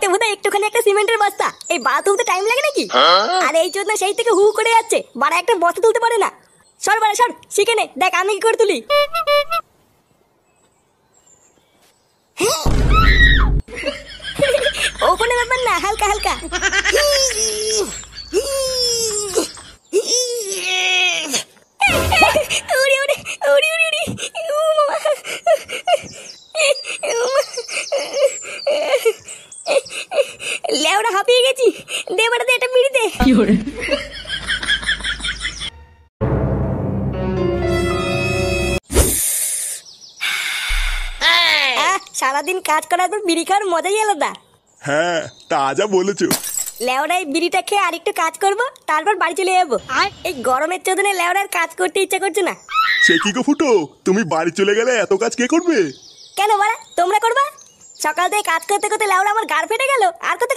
আনতে বোধহয় একটুখানি একটা সিমেন্টের বস্তা, এই বাড়া তুলতে টাইম লাগে নাকি? আর এই জন্য সেই থেকে হু করে যাচ্ছে, বাড়া একটা বস্তা তুলতে পারে না। সর বাড়া সর, শিখে নে, দেখ আমি কি করে তুলি। ও কোনো ব্যাপার না, হালকা হালকা। উড়ি উড়ি উড়ি উড়ি উড়ি, ও মামা। লেওড়া হাঁপিয়ে গেছি, দে বাড়া দে, একটা বিড়ি দে। সারাদিন কাজ করার পর বিড়ি খাওয়ার মজাই আলাদা। হ্যাঁ, তা যা বলেছো। লেওড়া এই বিড়িটা খেয়ে আরেকটু কাজ করব, তারপর বাড়ি চলে যাবো। আর এই গরমের চোদনে লেওড়ার কাজ করতে ইচ্ছা করছে না। সে কি গো ফুটো, তুমি বাড়ি চলে গেলে এত কাজ কে করবে? কেন বাড়া, তোমরা করবা? সকাল থেকে কাজ করতে করতে লেওড়া আমার গাড় ফেটে গেল, আর কত